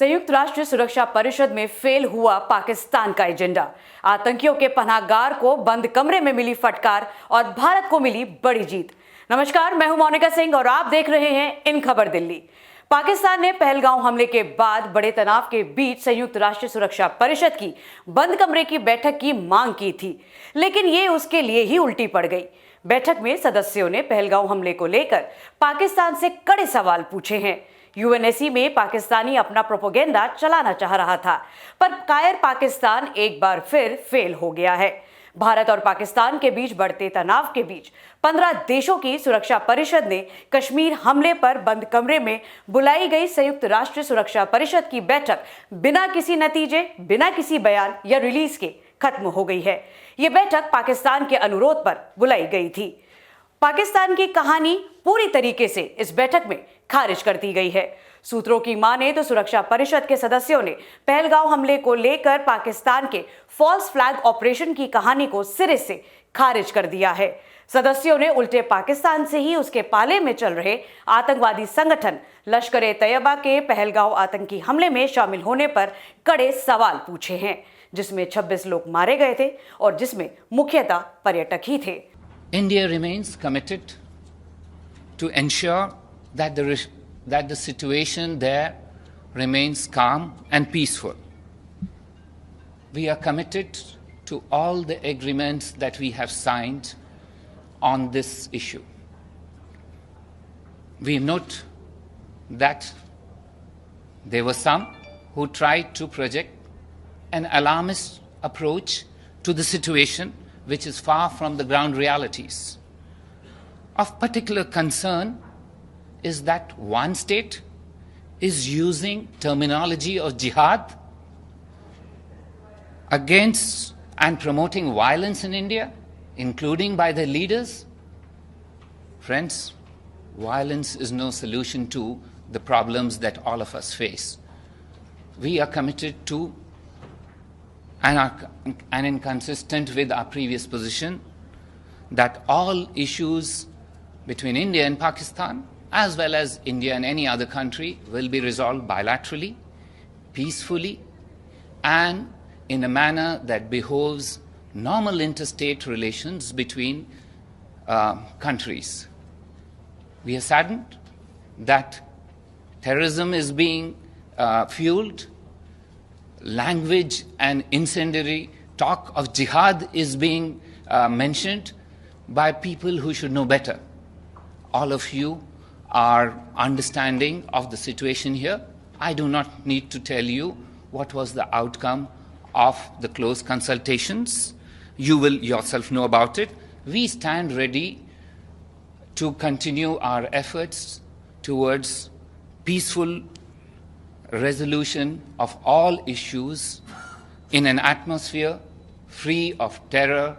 संयुक्त राष्ट्र सुरक्षा परिषद में फेल हुआ पाकिस्तान का एजेंडा। आतंकियों के पनाहगार को बंद कमरे में मिली फटकार और भारत को मिली बड़ी जीत। नमस्कार, मैं हूं मोनिका सिंह और आप देख रहे हैं इन खबर दिल्ली। पाकिस्तान ने पहलगांव हमले के बाद बड़े तनाव के बीच संयुक्त राष्ट्र सुरक्षा परिषद की बंद कमरे की बैठक की मांग की थी, लेकिन ये उसके लिए ही उल्टी पड़ गई। बैठक में सदस्यों ने पहलगांव हमले को लेकर पाकिस्तान से कड़े सवाल पूछे हैं। यूएनएससी में पाकिस्तानी अपना प्रोपेगेंडा चलाना चाह रहा था, पर कायर पाकिस्तान एक बार फिर फेल हो गया है। भारत और पाकिस्तान के बीच बढ़ते तनाव के बीच 15 देशों की सुरक्षा परिषद ने कश्मीर हमले पर बंद कमरे में बुलाई गई संयुक्त राष्ट्र सुरक्षा परिषद की बैठक बिना किसी नतीजे, बिना किसी बयान या रिलीज के खत्म हो गई है। ये बैठक पाकिस्तान के अनुरोध पर बुलाई गई थी। पाकिस्तान की कहानी पूरी तरीके से इस बैठक में खारिज कर दी गई है। सूत्रों की माने तो सुरक्षा परिषद के सदस्यों ने पहलगांव हमले को लेकर पाकिस्तान के फॉल्स फ्लैग ऑपरेशन की कहानी को सिरे से खारिज कर दिया है। सदस्यों ने उल्टे पाकिस्तान से ही उसके पाले में चल रहे आतंकवादी संगठन लश्कर-ए-तैयबा के पहलगांव आतंकी हमले में शामिल होने पर कड़े सवाल पूछे हैं, जिसमें 26 लोग मारे गए थे और जिसमें मुख्यतः पर्यटक ही थे। India remains committed to ensure that the situation there remains calm and peaceful. We are committed to all the agreements that we have signed on this issue. We note that there were some who tried to project an alarmist approach to the situation, which is far from the ground realities. Of particular concern is that one state is using terminology of jihad against and promoting violence in India, including by the leaders. Friends, violence is no solution to the problems that all of us face. We are committed to and inconsistent with our previous position that all issues between India and Pakistan, as well as India and any other country, will be resolved bilaterally, peacefully, and in a manner that behoves normal interstate relations between countries. We are saddened that terrorism is being fueled. Language and incendiary talk of jihad is being mentioned by people who should know better. All of you are understanding of the situation here. I do not need to tell you what was the outcome of the close consultations. You will yourself know about it. We stand ready to continue our efforts towards peaceful resolution of all issues in an atmosphere free of terror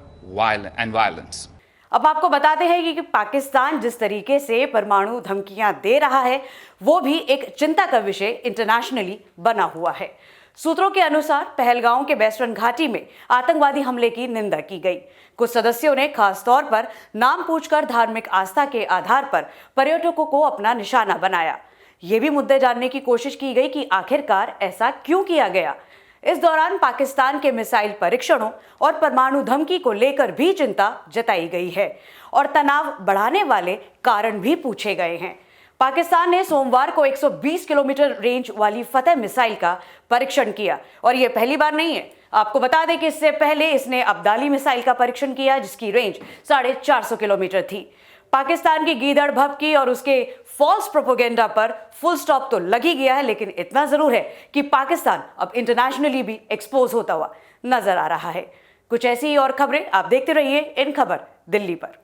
and violence. अब आपको बताते हैं कि पाकिस्तान जिस तरीके से परमाणु धमकियां दे रहा है, वो भी एक चिंता का विषय इंटरनेशनली बना हुआ है। सूत्रों के अनुसार पहलगांव के वेस्टर्न घाटी में आतंकवादी हमले की निंदा की गई। कुछ सदस्यों ने खास तौर पर नाम पूछकर धार्मिक आस्था के आधार पर पर्यटकों को अपना निशाना बनाया। ये भी मुद्दे जानने की कोशिश की गई कि आखिरकार ऐसा क्यों किया गया। इस दौरान पाकिस्तान के मिसाइल परीक्षणों और परमाणु धमकी को लेकर भी चिंता जताई गई है और तनाव बढ़ाने वाले कारण भी पूछे गए हैं। पाकिस्तान ने सोमवार को 120 किलोमीटर रेंज वाली फतेह मिसाइल का परीक्षण किया और यह पहली बार नहीं है। आपको बता दें कि इससे पहले इसने अब्दाली मिसाइल का परीक्षण किया, जिसकी रेंज 450 किलोमीटर थी। पाकिस्तान की गीदड़ भभकी और उसके फॉल्स प्रोपेगेंडा पर फुल स्टॉप तो लग ही गया है, लेकिन इतना जरूर है कि पाकिस्तान अब इंटरनेशनली भी एक्सपोज होता हुआ नजर आ रहा है। कुछ ऐसी और खबरें आप देखते रहिए इन खबर दिल्ली पर।